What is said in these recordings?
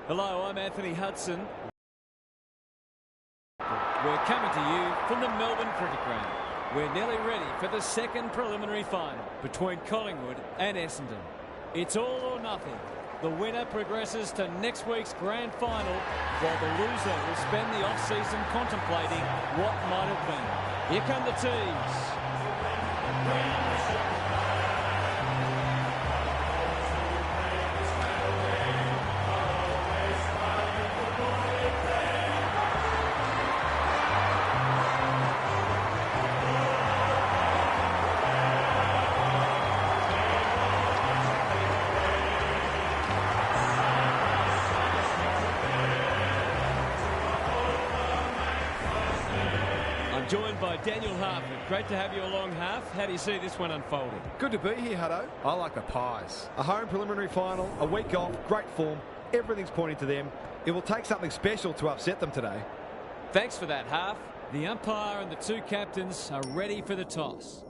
Hello, I'm Anthony Hudson. We're coming to you from the Melbourne Cricket Ground. We're nearly ready for the second preliminary final between Collingwood and Essendon. It's all or nothing. The winner progresses to next week's grand final, while the loser will spend the off-season contemplating what might have been. Here come the teams. Joined by Daniel Harford. Great to have you along, Harf. How do you see this one unfolding? Good to be here, Hutto. I like the Pies. A home preliminary final, a week off, great form. Everything's pointing to them. It will take something special to upset them today. Thanks for that, Harf. The umpire and the two captains are ready for the toss.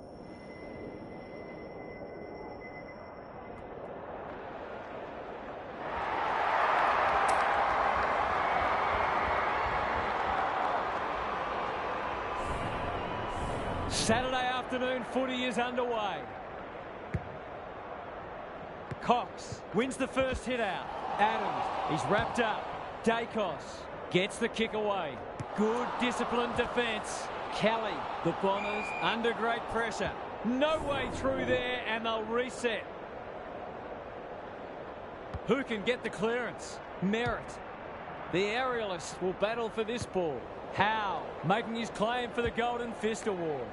Saturday afternoon footy is underway. Cox wins the first hit out. Adams, he's wrapped up. Dacos gets the kick away. Good disciplined defence. Kelly, the Bombers under great pressure. No way through there and they'll reset. Who can get the clearance? Merritt. The aerialist will battle for this ball. Howe making his claim for the Golden Fist Award.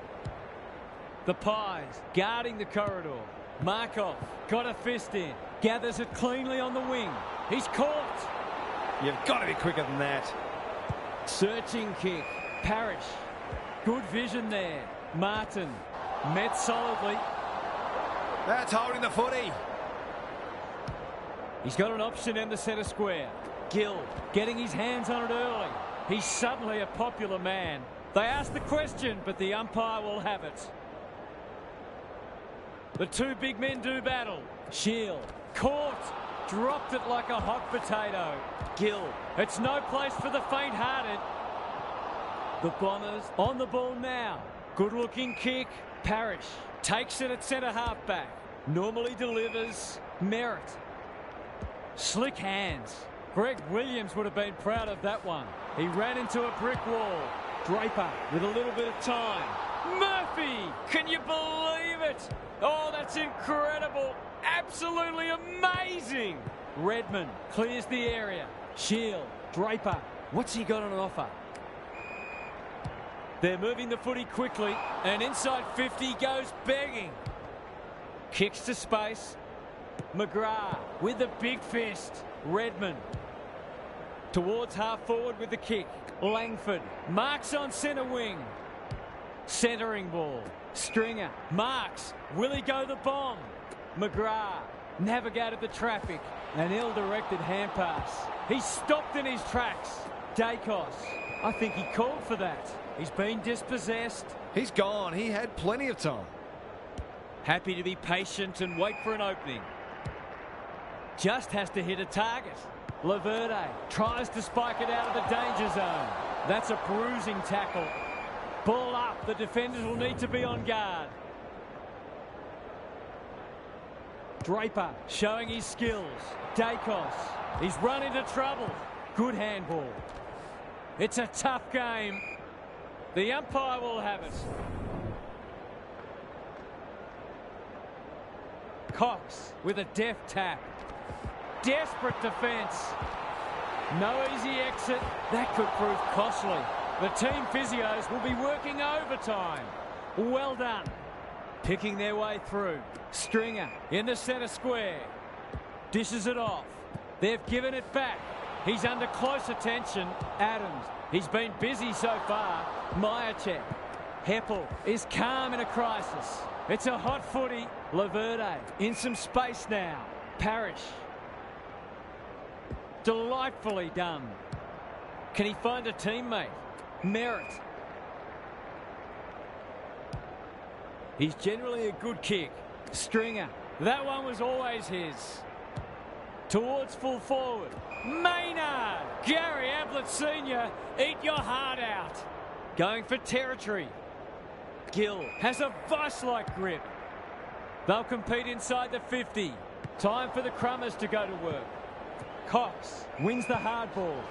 The Pies guarding the corridor. Markov got a fist in. Gathers it cleanly on the wing. He's caught. You've got to be quicker than that. Searching kick. Parrish. Good vision there. Martin met solidly. That's holding the footy. He's got an option in the centre square. Gill getting his hands on it early. He's suddenly a popular man. They ask the question, but the umpire will have it. The two big men do battle. Shield, caught, dropped it like a hot potato. Gill, it's no place for the faint-hearted. The Bombers on the ball now. Good-looking kick. Parrish takes it at centre halfback. Normally delivers. Merritt. Slick hands. Greg Williams would have been proud of that one. He ran into a brick wall. Draper with a little bit of time. Murphy! Can you believe it? Oh, that's incredible. Absolutely amazing. Redmond clears the area. Shield, Draper. What's he got on offer? They're moving the footy quickly. And inside 50 goes begging. Kicks to space. McGrath with the big fist. Redmond towards half forward with the kick. Langford marks on centre wing. Centering ball. Stringer marks. Will he go the bomb? McGrath navigated the traffic. An ill-directed hand pass. He stopped in his tracks. Dacos. I think he called for that. He's been dispossessed. He's gone. He had plenty of time. Happy to be patient and wait for an opening. Just has to hit a target. Laverde tries to spike it out of the danger zone. That's a bruising tackle. Ball up. The defenders will need to be on guard. Draper showing his skills. Dacos. He's run into trouble. Good handball. It's a tough game. The umpire will have it. Cox with a deft tap. Desperate defence. No easy exit. That could prove costly. The team physios will be working overtime. Well done. Picking their way through. Stringer in the centre square. Dishes it off. They've given it back. He's under close attention. Adams. He's been busy so far. Myercheck. Heppel is calm in a crisis. It's a hot footy. Laverde in some space now. Parrish. Delightfully done. Can he find a teammate? Merritt. He's generally a good kick. Stringer. That one was always his. Towards full forward. Maynard. Gary Ablett Sr. Eat your heart out. Going for territory. Gill has a vice-like grip. They'll compete inside the 50. Time for the Crummers to go to work. Cox wins the hard ball.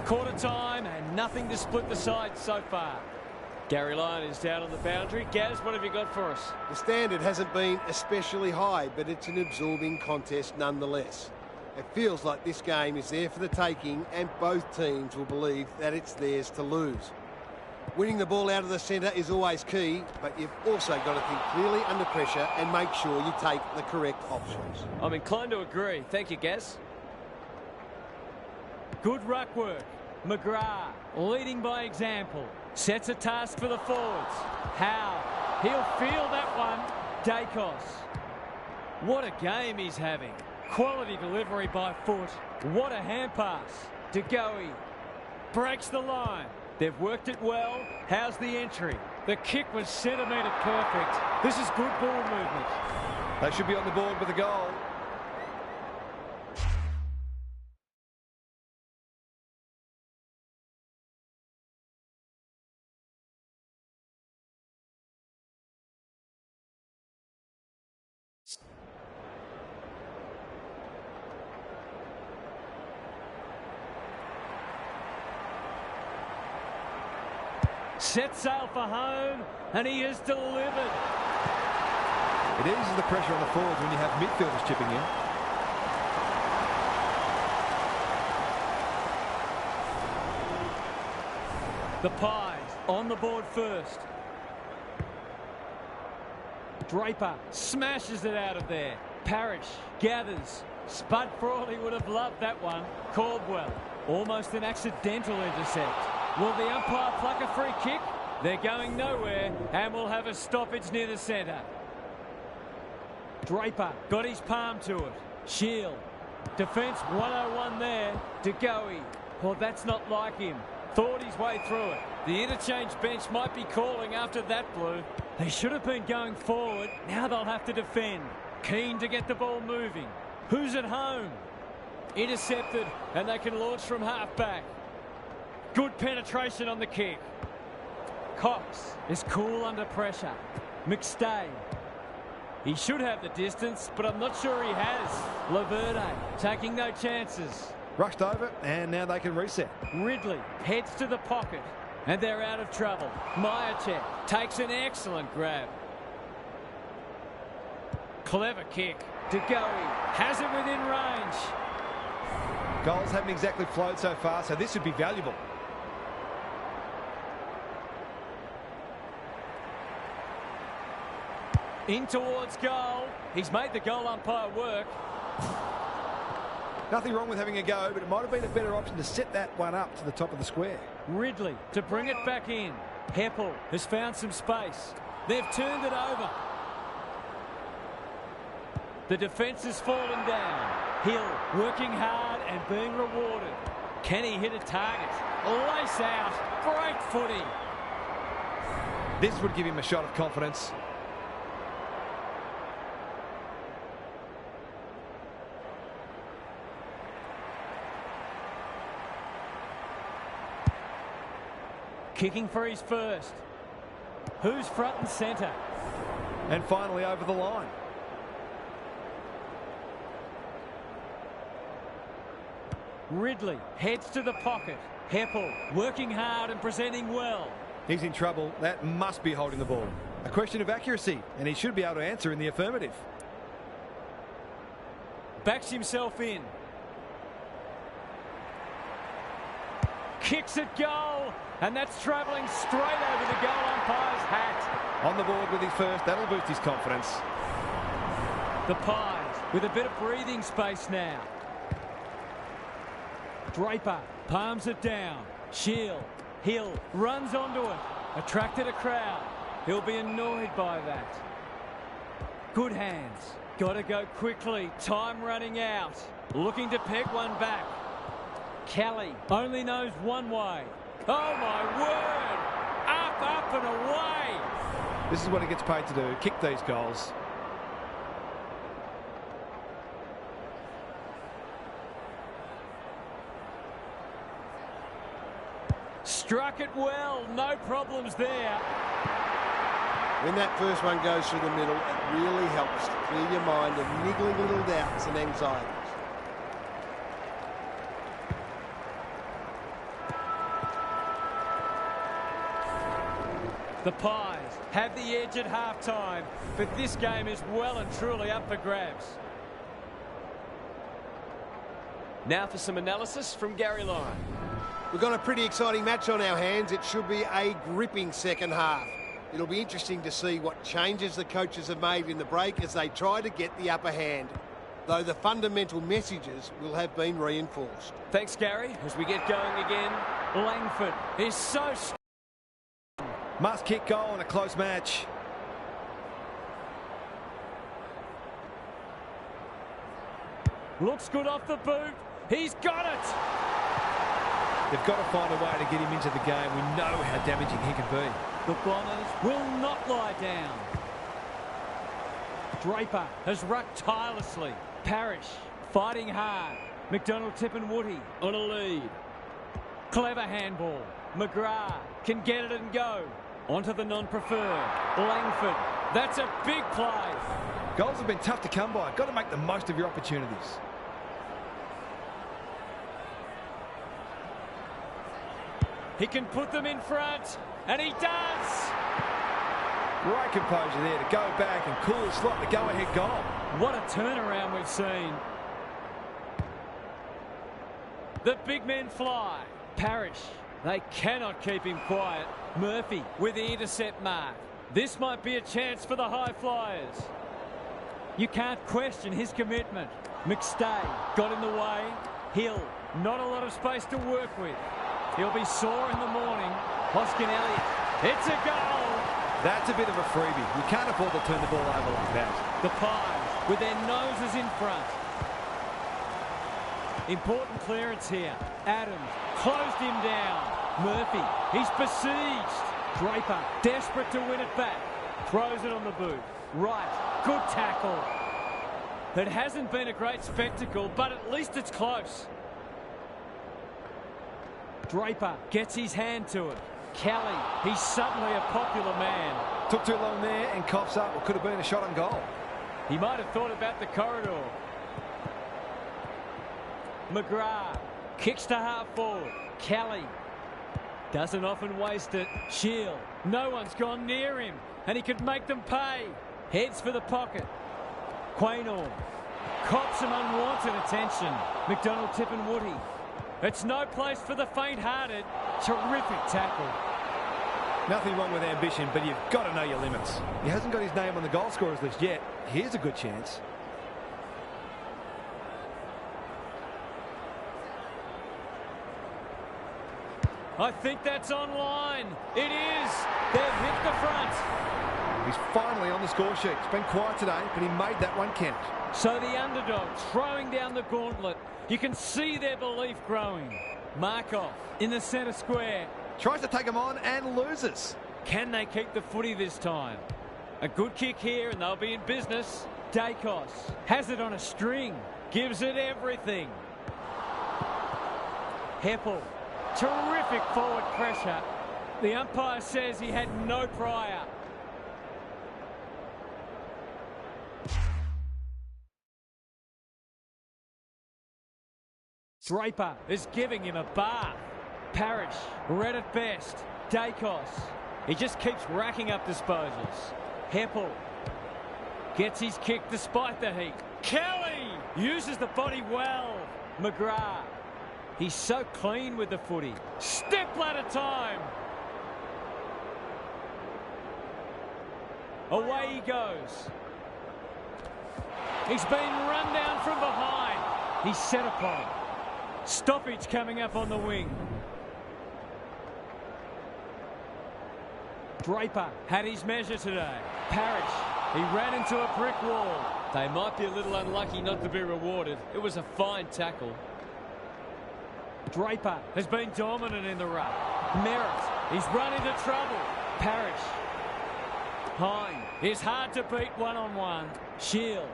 Quarter time and nothing to split the sides so far. Gary Lyon is down on the boundary. Gaz, what have you got for us? The standard hasn't been especially high, but it's an absorbing contest nonetheless. It feels like this game is there for the taking, and both teams will believe that it's theirs to lose. Winning the ball out of the centre is always key, but you've also got to think clearly under pressure and make sure you take the correct options. I'm inclined to agree. Thank you, Gaz. Good ruck work. McGrath leading by example. Sets a task for the forwards. Howe. He'll feel that one. Dacos. What a game he's having. Quality delivery by foot. What a hand pass. De Goey breaks the line. They've worked it well. How's the entry? The kick was centimetre perfect. This is good ball movement. They should be on the board with a goal. Set sail for home, and he is delivered. It eases the pressure on the forwards when you have midfielders chipping in. The Pies on the board first. Draper smashes it out of there. Parrish gathers. Spud Frawley would have loved that one. Caldwell, almost an accidental intercept. Will the umpire pluck a free kick? They're going nowhere, and we'll have a stoppage near the centre. Draper got his palm to it. Shield. Defence 101 there. De Goey. Well, that's not like him. Thought his way through it. The interchange bench might be calling after that blue. They should have been going forward. Now they'll have to defend. Keen to get the ball moving. Who's at home? Intercepted, and they can launch from half-back. Good penetration on the kick. Cox is cool under pressure. McStay. He should have the distance, but I'm not sure he has. Laverde taking no chances. Rushed over, and now they can reset. Ridley heads to the pocket, and they're out of trouble. Myercheck takes an excellent grab. Clever kick. De Goey has it within range. Goals haven't exactly flowed so far, so this would be valuable. In towards goal. He's made the goal umpire work. Nothing wrong with having a go, but it might have been a better option to set that one up to the top of the square. Ridley to bring it back in. Heppel has found some space. They've turned it over. The defence has fallen down. Hill working hard and being rewarded. Can he hit a target? Lace out. Great footy. This would give him a shot of confidence. Kicking for his first. Who's front and centre? And finally over the line. Ridley heads to the pocket. Heppel working hard and presenting well. He's in trouble. That must be holding the ball. A question of accuracy, and he should be able to answer in the affirmative. Backs himself in. Kicks at goal, and that's travelling straight over the goal umpire's hat. On the board with his first, that'll boost his confidence. The Pies with a bit of breathing space now. Draper palms it down. Shield. Hill runs onto it. Attracted a crowd. He'll be annoyed by that. Good hands. Got to go quickly. Time running out. Looking to peg one back. Kelly only knows one way. Oh, my word. Up, up and away. This is what he gets paid to do, kick these goals. Struck it well, no problems there. When that first one goes through the middle, it really helps to clear your mind of niggling little doubts and anxieties. The Pies have the edge at half-time, but this game is well and truly up for grabs. Now for some analysis from Gary Lyon. We've got a pretty exciting match on our hands. It should be a gripping second half. It'll be interesting to see what changes the coaches have made in the break as they try to get the upper hand, though the fundamental messages will have been reinforced. Thanks, Gary. As we get going again, Langford is so... Must kick goal in a close match. Looks good off the boot. He's got it. They've got to find a way to get him into the game. We know how damaging he can be. The Bombers will not lie down. Draper has rucked tirelessly. Parrish fighting hard. McDonald tipping Woody on a lead. Clever handball. McGrath can get it and go. Onto the non-preferred. Langford. That's a big play. Goals have been tough to come by. Got to make the most of your opportunities. He can put them in front, and he does. Great composure there to go back and cool slot the go-ahead goal. What a turnaround we've seen. The big men fly. Parrish. They cannot keep him quiet. Murphy with the intercept mark. This might be a chance for the high flyers. You can't question his commitment. McStay got in the way. Hill, not a lot of space to work with. He'll be sore in the morning. Hoskin Elliott. It's a goal. That's a bit of a freebie. You can't afford to turn the ball over like that. The Pies with their noses in front. Important clearance here. Adams closed him down. Murphy, he's besieged. Draper, desperate to win it back. Throws it on the boot. Right, good tackle. It hasn't been a great spectacle, but at least it's close. Draper gets his hand to it. Kelly, he's suddenly a popular man. Took too long there and coughs up what could have been a shot on goal. He might have thought about the corridor. McGrath kicks to half forward. Kelly doesn't often waste it. Shield, no one's gone near him, and he could make them pay. Heads for the pocket. Quaynor cops some unwanted attention. McDonald tipping Woody. It's no place for the faint-hearted. Terrific tackle. Nothing wrong with ambition, but you've got to know your limits. He hasn't got his name on the goal scorers list yet. Here's a good chance. I think that's online. It is. They've hit the front. He's finally on the score sheet. It's been quiet today, but he made that one count. So the underdogs throwing down the gauntlet. You can see their belief growing. Markov in the centre square. Tries to take him on and loses. Can they keep the footy this time? A good kick here and they'll be in business. Dacos has it on a string. Gives it everything. Heppel. Terrific forward pressure. The umpire says he had no prior. Draper is giving him a bath. Parrish, red at best. Dacos, he just keeps racking up disposals. Heppel gets his kick despite the heat. Kelly uses the body well. McGrath, he's so clean with the footy. Step ladder time. Away he goes. He's been run down from behind. He's set upon. Stoppage coming up on the wing. Draper had his measure today. Parrish, he ran into a brick wall. They might be a little unlucky not to be rewarded. It was a fine tackle. Draper has been dominant in the ruck. Merritt, he's run into trouble. Parrish Hine is hard to beat one-on-one. Shield.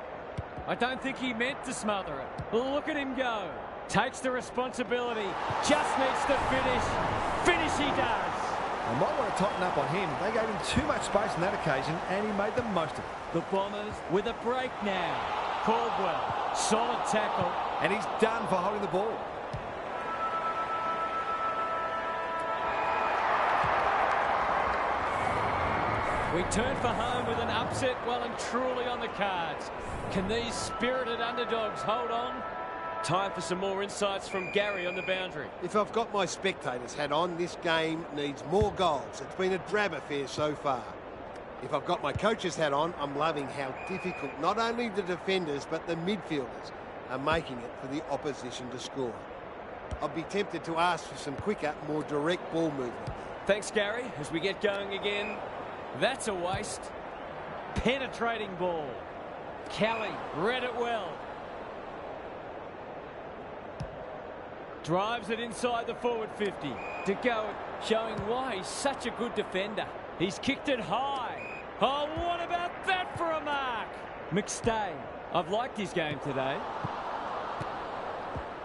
I don't think he meant to smother it. Look at him go. Takes the responsibility. Just needs to finish. Finish he does. I might want to tighten up on him. They gave him too much space on that occasion, and he made the most of it. The Bombers with a break now. Caldwell, solid tackle. And he's done for holding the ball. We turn for home with an upset well and truly on the cards. Can these spirited underdogs hold on? Time for some more insights from Gary on the boundary. If I've got my spectator's hat on, this game needs more goals. It's been a drab affair so far. If I've got my coach's hat on, I'm loving how difficult not only the defenders but the midfielders are making it for the opposition to score. I'd be tempted to ask for some quicker, more direct ball movement. Thanks, Gary. As we get going again, that's a waste. Penetrating ball. Kelly read it well. Drives it inside the forward 50. To go, showing why he's such a good defender. He's kicked it high. Oh, what about that for a mark? McStay. I've liked his game today.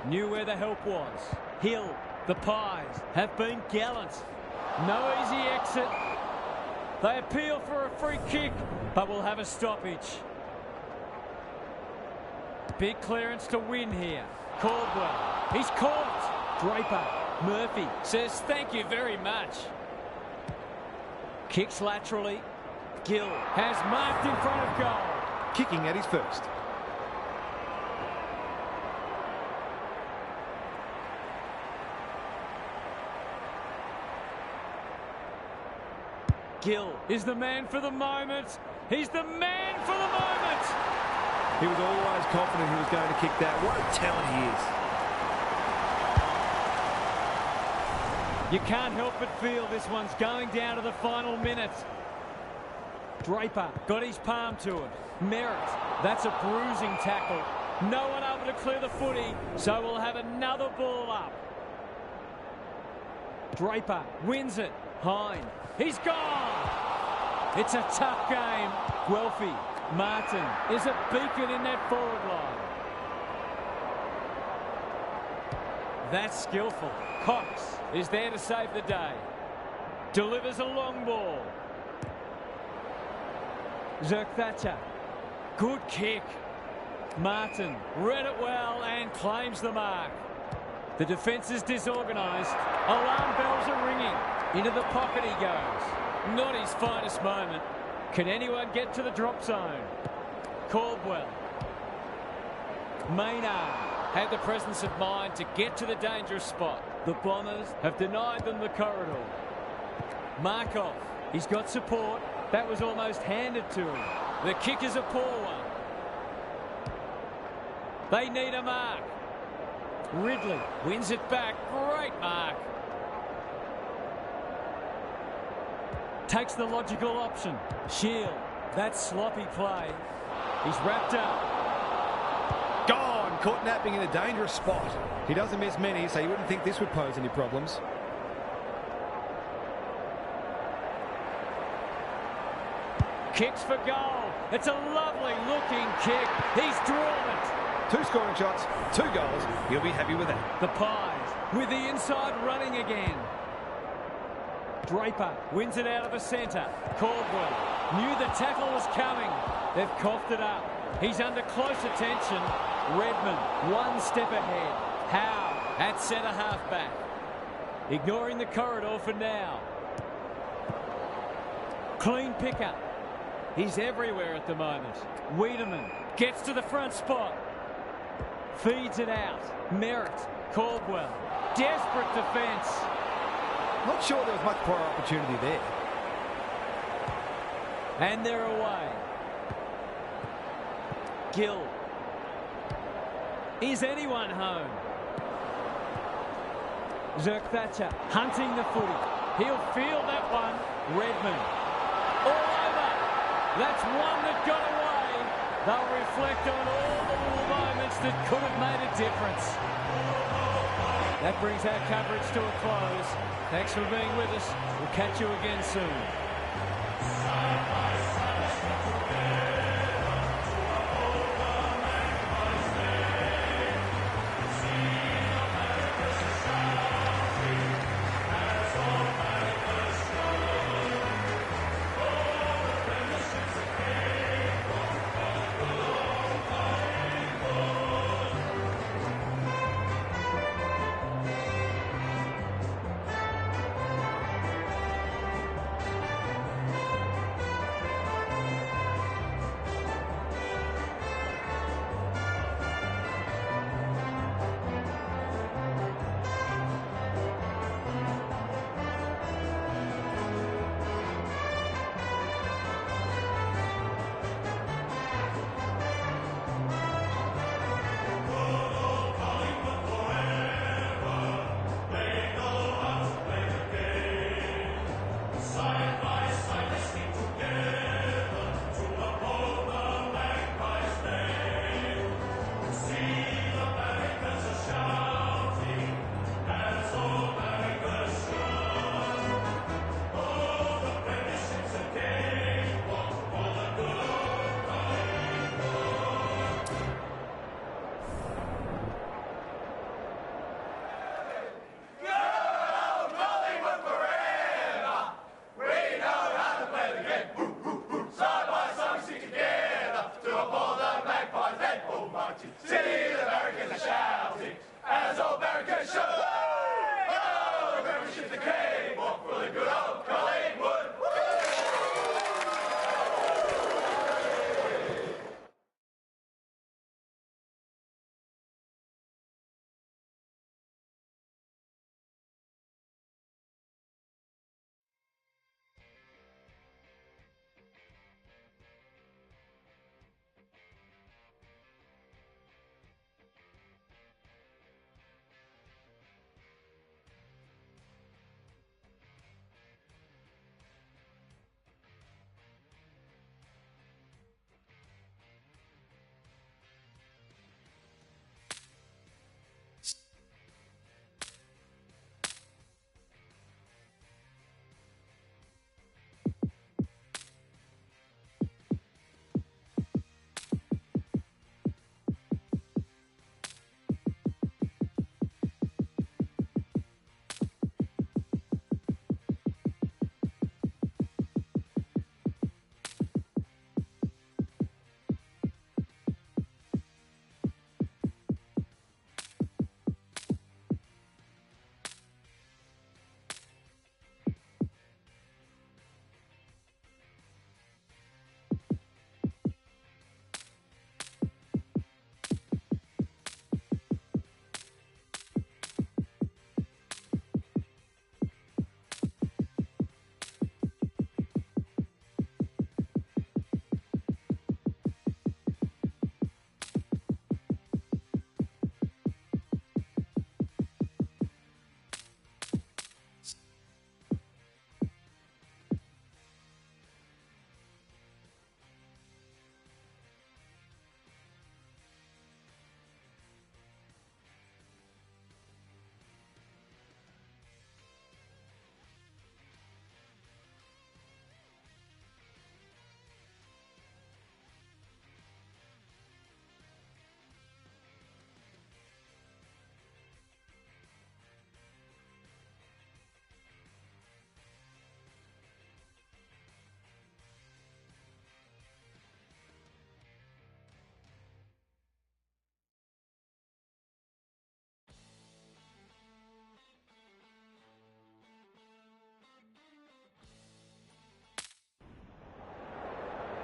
Knew where the help was. Hill. The Pies have been gallant. No easy exit. They appeal for a free kick, but will have a stoppage. Big clearance to win here. Caldwell. He's caught. Draper. Murphy says thank you very much. Kicks laterally. Gill has marked in front of goal. Kicking at his first. Gill is the man for the moment. He's the man for the moment. He was always confident he was going to kick that. What a talent he is. You can't help but feel this one's going down to the final minute. Draper got his palm to it. Merritt, that's a bruising tackle. No one able to clear the footy, so we'll have another ball up. Draper wins it. Hine, he's gone. It's a tough game. Guelphy, Martin is a beacon in that forward line. That's skillful. Cox is there to save the day. Delivers a long ball. Zerk-Thatcher. Good kick. Martin read it well and claims the mark. The defence is disorganised. Alarm bells are ringing. Into the pocket he goes. Not his finest moment. Can anyone get to the drop zone? Caldwell. Maynard had the presence of mind to get to the dangerous spot. The Bombers have denied them the corridor. Markov. He's got support. That was almost handed to him. The kick is a poor one. They need a mark. Ridley wins it back. Great mark. Takes the logical option. Shield. That sloppy play. He's wrapped up. Gone. Caught napping in a dangerous spot. He doesn't miss many, so you wouldn't think this would pose any problems. Kicks for goal. It's a lovely looking kick. He's drawn it. 2 scoring shots, 2 goals. He'll be happy with that. The Pies with the inside running again. Draper wins it out of the centre. Caldwell knew the tackle was coming. They've coughed it up. He's under close attention. Redmond 1 step ahead. Howe at centre half-back. Ignoring the corridor for now. Clean pickup. He's everywhere at the moment. Wiedemann gets to the front spot. Feeds it out. Merritt. Caldwell. Desperate defence. Not sure there was much prior opportunity there. And they're away. Gill. Is anyone home? Zerk-Thatcher hunting the footy. He'll field that one. Redmond. All over. That's one that got away. They'll reflect on all the little moments that could have made a difference. That brings our coverage to a close. Thanks for being with us. We'll catch you again soon.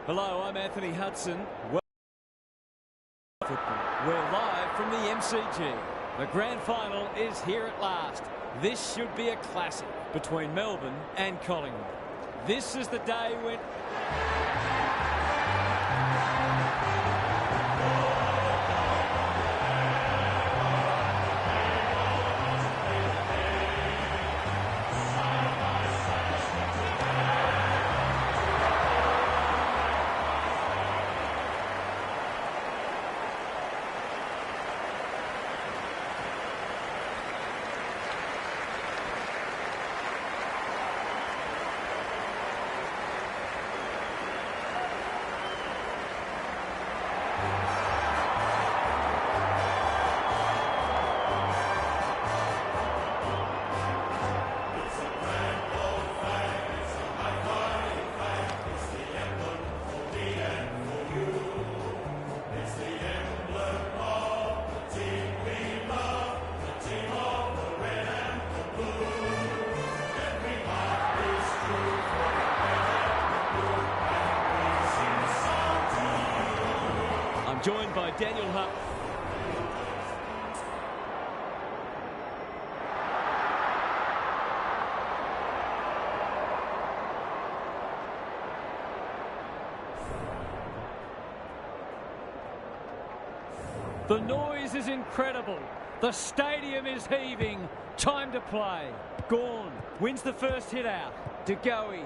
Hello, I'm Anthony Hudson. We're live from the MCG. The grand final is here at last. This should be a classic between Melbourne and Collingwood. This is the day when... Joined by Daniel Hutt. The noise is incredible. The stadium is heaving. Time to play. Gawn wins the first hit out. De Goey.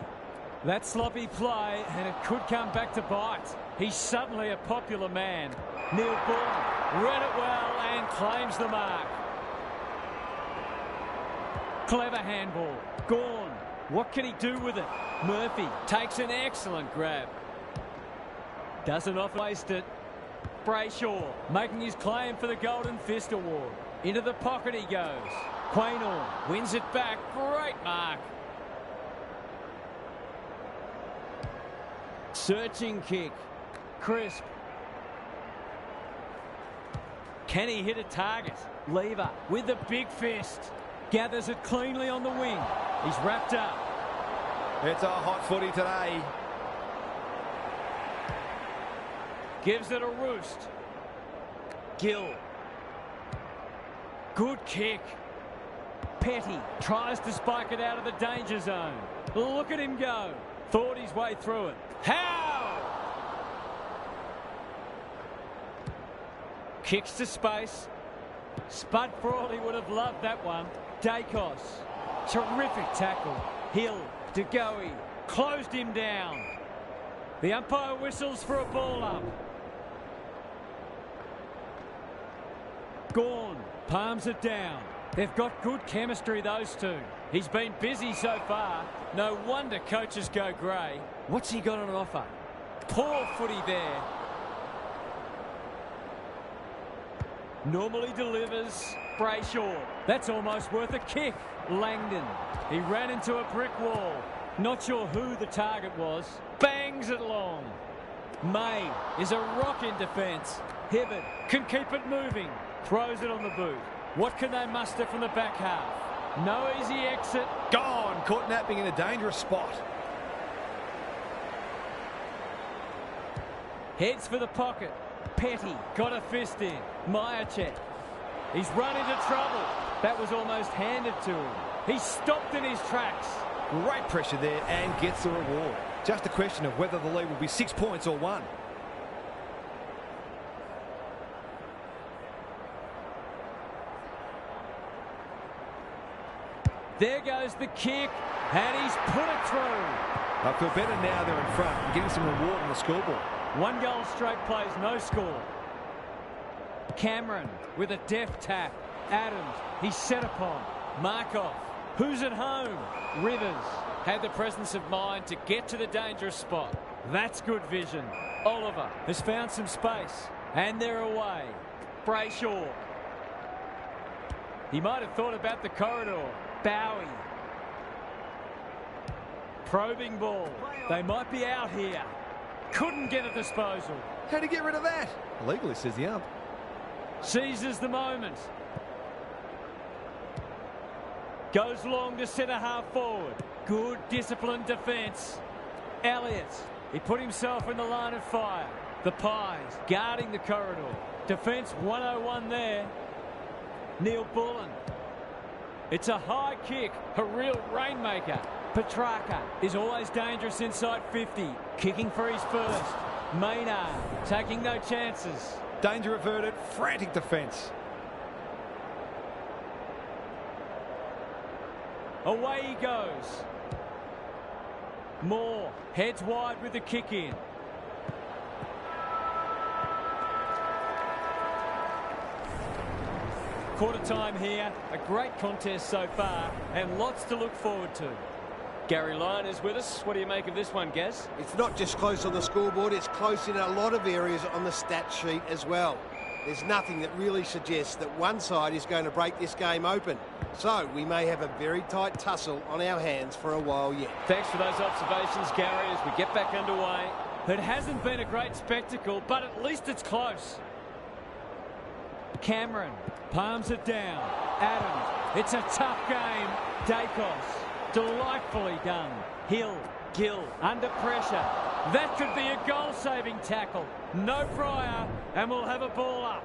That sloppy play, and it could come back to bite. He's suddenly a popular man. Neil Ball read it well and claims the mark. Clever handball. Gawn. What can he do with it? Murphy takes an excellent grab. Doesn't often waste it. Brayshaw making his claim for the Golden Fist Award. Into the pocket he goes. Quaynor wins it back. Great mark. Searching kick. Crisp. Can he hit a target? Lever with the big fist. Gathers it cleanly on the wing. He's wrapped up. It's a hot footy today. Gives it a roost. Gill. Good kick. Petty tries to spike it out of the danger zone. Look at him go. Thought his way through it. How? Kicks to space. Spud Frawley would have loved that one. Dacos. Terrific tackle. Hill. De Goey. Closed him down. The umpire whistles for a ball up. Gawn palms it down. They've got good chemistry, those two. He's been busy so far. No wonder coaches go grey. What's he got on offer? Poor footy there. Normally delivers. Brayshaw. That's almost worth a kick. Langdon. He ran into a brick wall. Not sure who the target was. Bangs it long. May is a rock in defence. Hibbert can keep it moving. Throws it on the boot. What can they muster from the back half? No easy exit. Gone. Caught napping in a dangerous spot. Heads for the pocket. Petty got a fist in. Myercheck. He's run into trouble. That was almost handed to him. He stopped in his tracks. Great pressure there and gets the reward. Just a question of whether the lead will be 6 points or 1. There goes the kick, and he's put it through. I feel better now they're in front and getting some reward on the scoreboard. 1 goal straight plays, no score. Cameron with a deft tap. Adams, he's set upon. Markov, who's at home? Rivers had the presence of mind to get to the dangerous spot. That's good vision. Oliver has found some space, and they're away. Brayshaw. He might have thought about the corridor. Bowie. Probing ball. They might be out here. Couldn't get a disposal. How to get rid of that? Illegally, says the ump. Seizes the moment. Goes long to centre half forward. Good disciplined defence. Elliott He put himself in the line of fire. The Pies guarding the corridor. Defence 101 there. Neil Bullen. It's a high kick, a real rainmaker. Petrarca is always dangerous inside 50. Kicking for his first. Maynard taking no chances. Danger averted, frantic defence. Away he goes. Moore heads wide with the kick in. Quarter time here. A great contest so far and lots to look forward to. Gary Lyon is with us. What do you make of this one, Gaz? It's not just close on the scoreboard, it's close in a lot of areas on the stat sheet as well. There's nothing that really suggests that one side is going to break this game open. So we may have a very tight tussle on our hands for a while yet. Thanks for those observations, Gary, as we get back underway. It hasn't been a great spectacle, but at least it's close. Cameron palms it down. Adams, it's a tough game. Dacos, delightfully done. Hill, Gill, under pressure. That could be a goal-saving tackle. No prior, and we'll have a ball up.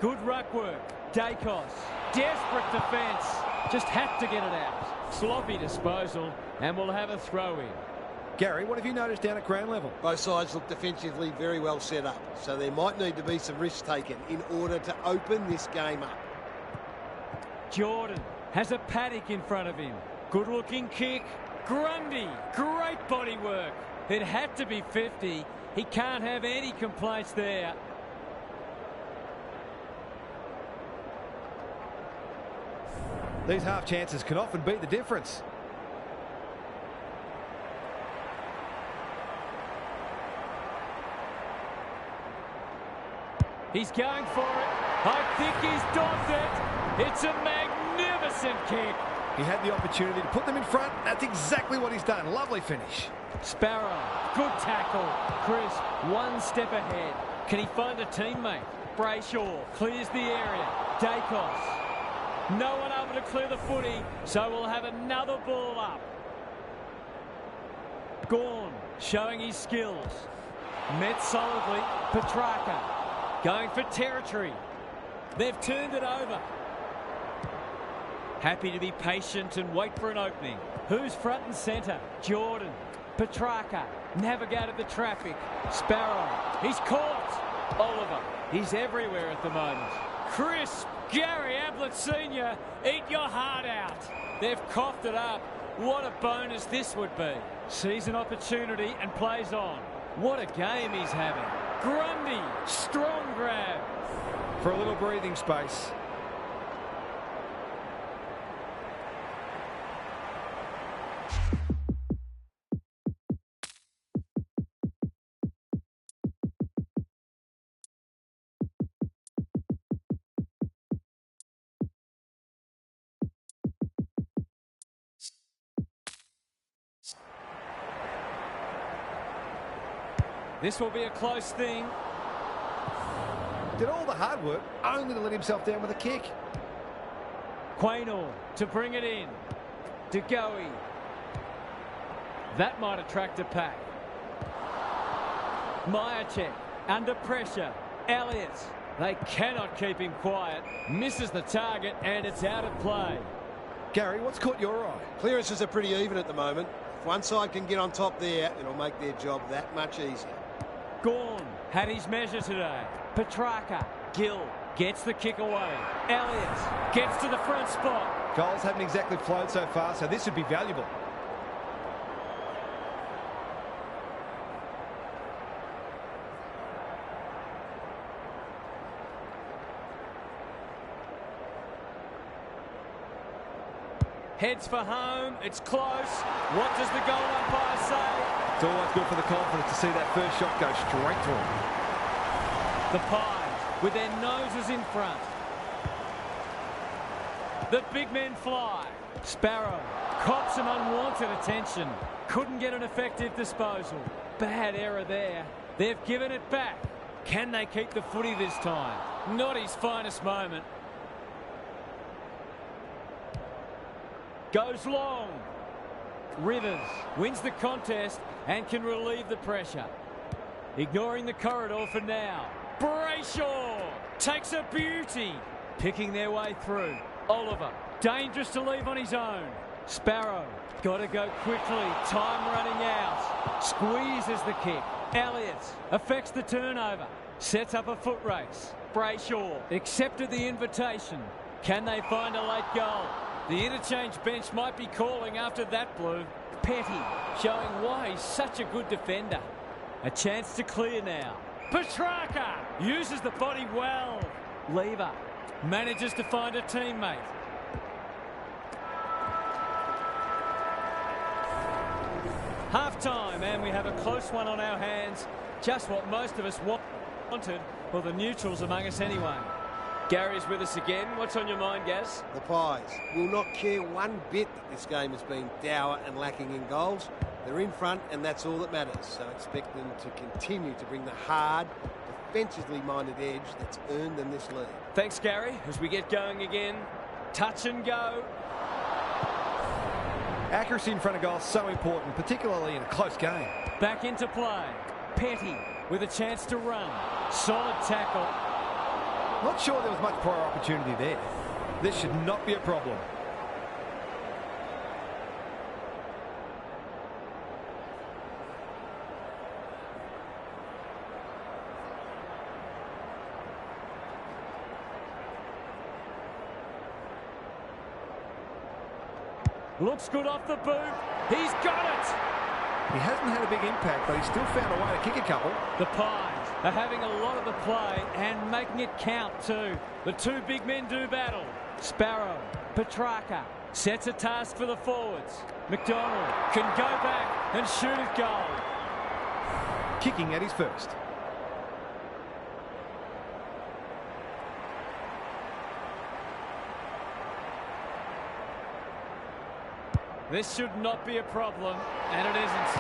Good ruck work. Dacos, desperate defence. Just had to get it out. Sloppy disposal, and we'll have a throw-in. Gary, what have you noticed down at ground level? Both sides look defensively very well set up, so there might need to be some risks taken in order to open this game up. Jordan has a paddock in front of him. Good looking kick. Grundy, great body work. It had to be 50. He can't have any complaints there. These half chances can often be the difference. He's going for it. I think he's doffed it. It's a magnificent kick. He had the opportunity to put them in front. That's exactly what he's done. Lovely finish. Sparrow, good tackle. Chris, one step ahead. Can he find a teammate? Brayshaw clears the area. Dacos. No one able to clear the footy, so we'll have another ball up. Gawn showing his skills. Met solidly. Petrarca going for territory. They've turned it over. Happy to be patient and wait for an opening. Who's front and centre? Jordan. Petrarca navigated the traffic. Sparrow. He's caught. Oliver. He's everywhere at the moment. Chris. Gary Ablett Sr. Eat your heart out. They've coughed it up. What a bonus this would be. Sees an opportunity and plays on. What a game he's having. Grundy. Strong grab. For a little breathing space. This will be a close thing. Did all the hard work only to let himself down with a kick. Quaynor to bring it in. De Goey. That might attract a pack. Myercheck under pressure. Elliott. They cannot keep him quiet. Misses the target and it's out of play. Gary, what's caught your eye? Clearances are pretty even at the moment. If one side can get on top there, it'll make their job that much easier. Gawn had his measure today. Petrarca. Gill gets the kick away. Elliott gets to the front spot. Goals haven't exactly flowed so far, so this would be valuable. Heads for home. It's close. What does the goal umpire say? It's always good for the confidence to see that first shot go straight through. The Pies with their noses in front. The big men fly. Sparrow cops some unwanted attention. Couldn't get an effective disposal. Bad error there. They've given it back. Can they keep the footy this time? Not his finest moment. Goes long. Rivers wins the contest and can relieve the pressure. Ignoring the corridor for now. Brayshaw takes a beauty. Picking their way through. Oliver, dangerous to leave on his own. Sparrow, got to go quickly. Time running out. Squeezes the kick. Elliott affects the turnover. Sets up a foot race. Brayshaw accepted the invitation. Can they find a late goal? The interchange bench might be calling after that blue. Petty showing why he's such a good defender. A chance to clear now. Petrarca uses the body well. Lever manages to find a teammate. Half-time, and we have a close one on our hands. Just what most of us wanted. Well, the neutrals among us anyway. Gary's with us again. What's on your mind, Gaz? The Pies will not care one bit that this game has been dour and lacking in goals. They're in front, and that's all that matters. So expect them to continue to bring the hard, defensively minded edge that's earned them this lead. Thanks, Gary. As we get going again, touch and go. Accuracy in front of goal is so important, particularly in a close game. Back into play. Petty with a chance to run. Solid tackle. Not sure there was much prior opportunity there. This should not be a problem. Looks good off the boot. He's got it. He hasn't had a big impact, but he's still found a way to kick a couple. The Pies are having a lot of the play and making it count too. The two big men do battle. Sparrow, Petrarca sets a task for the forwards. McDonald can go back and shoot at goal. Kicking at his first. This should not be a problem, and it isn't.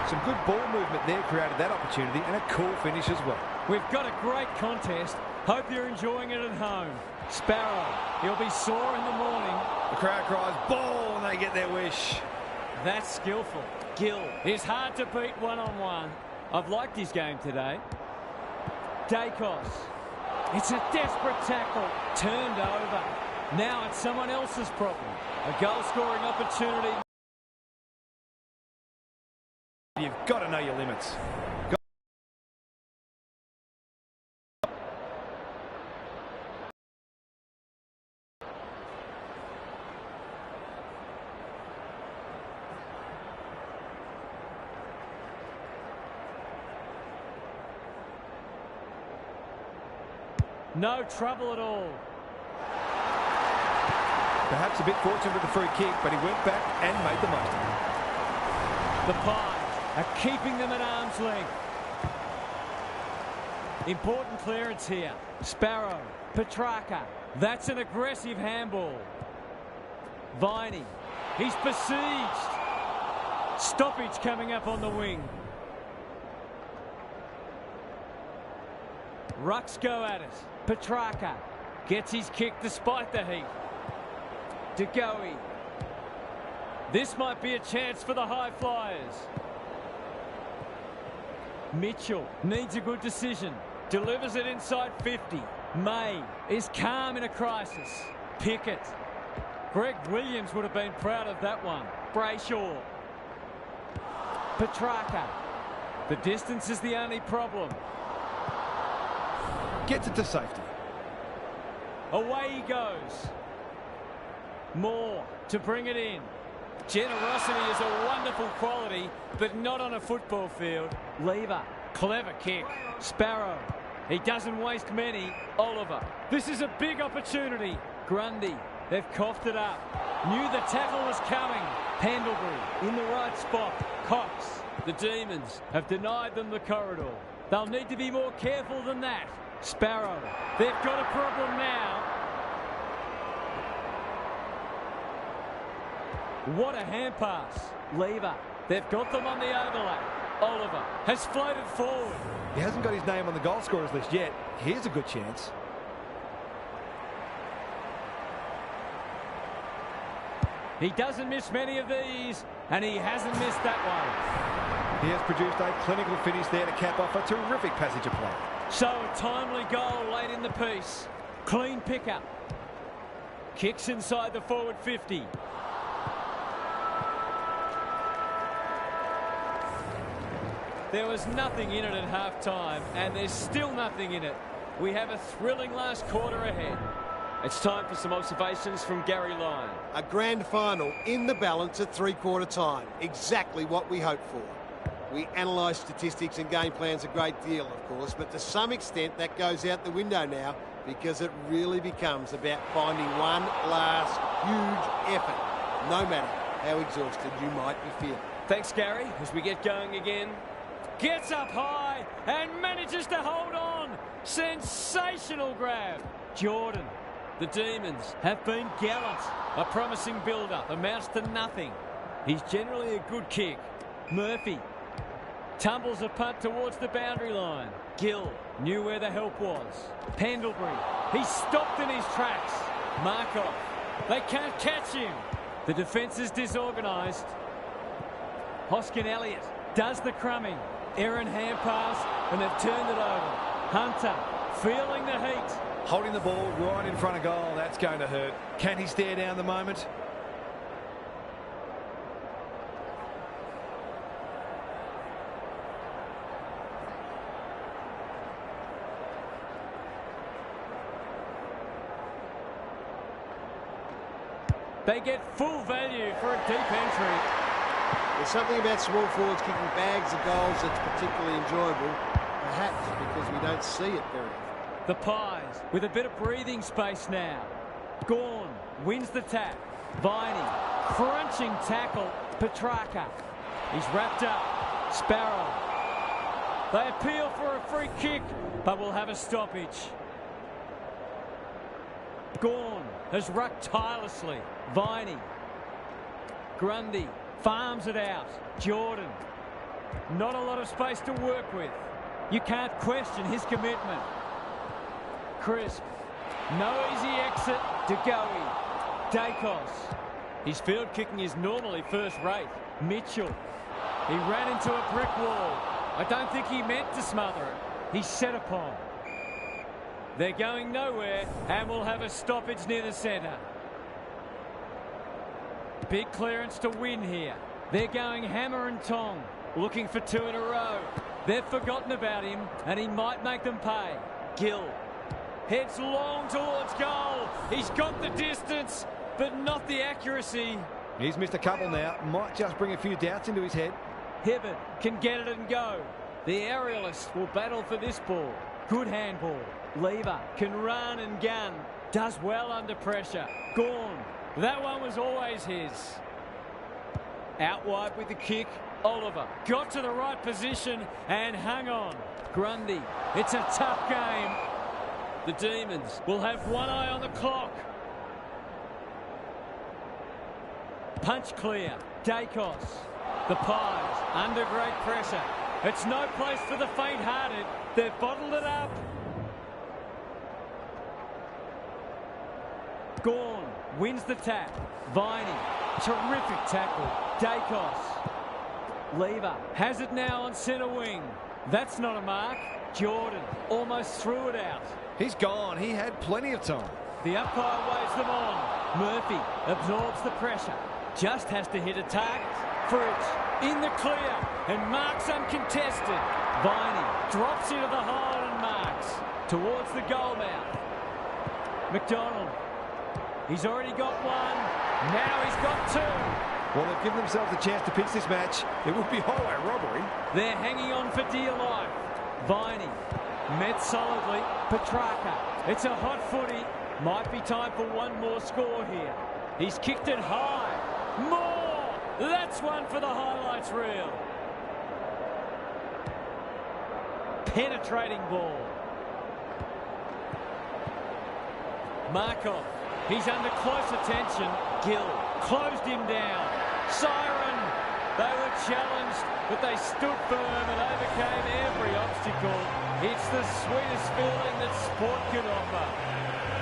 Some good ball movement there created that opportunity, and a cool finish as well. We've got a great contest. Hope you're enjoying it at home. Sparrow, he'll be sore in the morning. The crowd cries ball and they get their wish. That's skillful. Gill is hard to beat one-on-one. I've liked his game today. Dacos. It's a desperate tackle. Turned over. Now it's someone else's problem. A goal-scoring opportunity. You've got to know your limits. No trouble at all. Perhaps a bit fortunate with the free kick, but he went back and made the most of it. The Pies are keeping them at arm's length. Important clearance here. Sparrow, Petrarca. That's an aggressive handball. Viney. He's besieged. Stoppage coming up on the wing. Rucks go at it. Petrarca gets his kick despite the heat. De Goey. This might be a chance for the high flyers. Mitchell needs a good decision. Delivers it inside 50. May is calm in a crisis. Pickett. Greg Williams would have been proud of that one. Brayshaw. Petrarca. The distance is the only problem. Gets it to safety. Away he goes. Moore to bring it in. Generosity is a wonderful quality, but not on a football field. Lever. Clever kick. Sparrow. He doesn't waste many. Oliver. This is a big opportunity. Grundy. They've coughed it up. Knew the tackle was coming. Pendlebury in the right spot. Cox. The Demons have denied them the corridor. They'll need to be more careful than that. Sparrow. They've got a problem now. What a hand pass. Lever. They've got them on the overlap. Oliver has floated forward. He hasn't got his name on the goal scorers list yet. Here's a good chance. He doesn't miss many of these, and he hasn't missed that one. He has produced a clinical finish there to cap off a terrific passage of play. So a timely goal late in the piece. Clean pickup. Kicks inside the forward 50. There was nothing in it at half-time, and there's still nothing in it. We have a thrilling last quarter ahead. It's time for some observations from Gary Lyon. A grand final in the balance at three-quarter time. Exactly what we hoped for. We analyse statistics and game plans a great deal, of course, but to some extent that goes out the window now because it really becomes about finding one last huge effort, no matter how exhausted you might be feeling. Thanks, Gary. As we get going again, gets up high and manages to hold on. Sensational grab. Jordan. The Demons have been gallant. A promising build-up amounts to nothing. He's generally a good kick. Murphy tumbles a punt towards the boundary line. Gill knew where the help was. Pendlebury, he stopped in his tracks. Markov, they can't catch him. The defence is disorganised. Hoskin Elliott does the crumbing. Aaron hand pass, and they've turned it over. Hunter feeling the heat. Holding the ball right in front of goal, that's going to hurt. Can he stare down the moment? They get full value for a deep entry. There's something about small forwards kicking bags of goals that's particularly enjoyable, perhaps because we don't see it very often. The Pies with a bit of breathing space now. Gawn wins the tap. Viney, crunching tackle. Petrarca, he's wrapped up. Sparrow. They appeal for a free kick, but will have a stoppage. Gawn has rucked tirelessly. Viney. Grundy farms it out. Jordan. Not a lot of space to work with. You can't question his commitment. Crisp. No easy exit. DeGoey. Dacos. His field kicking is normally first rate. Mitchell. He ran into a brick wall. I don't think he meant to smother it. He's set upon. They're going nowhere and will have a stoppage near the centre. Big clearance to win here. They're going hammer and tong. Looking for two in a row. They've forgotten about him and he might make them pay. Gill. Heads long towards goal. He's got the distance, but not the accuracy. He's missed a couple now. Might just bring a few doubts into his head. Hibbert can get it and go. The aerialist will battle for this ball. Good handball. Lever can run and gun. Does well under pressure. Gawn. That one was always his. Out wide with the kick. Oliver got to the right position and hung on. Grundy. It's a tough game. The Demons will have one eye on the clock. Punch clear. Dacos. The Pies under great pressure. It's no place for the faint-hearted. They've bottled it up. Gawn wins the tap. Viney. Terrific tackle. Dacos. Lever has it now on centre wing. That's not a mark. Jordan almost threw it out. He's gone. He had plenty of time. The umpire waves them on. Murphy absorbs the pressure. Just has to hit a target. Fridge in the clear and marks uncontested. Viney drops into the hole and marks towards the goal mouth. McDonald. He's already got one. Now he's got two. Well, they've given themselves a chance to pitch this match. It would be highway robbery. They're hanging on for dear life. Viney met solidly. Petrarca. It's a hot footy. Might be time for one more score here. He's kicked it high. More. That's one for the highlights reel. Penetrating ball. Markov. He's under close attention. Gill closed him down. Siren. They were challenged, but they stood firm and overcame every obstacle. It's the sweetest feeling that sport can offer.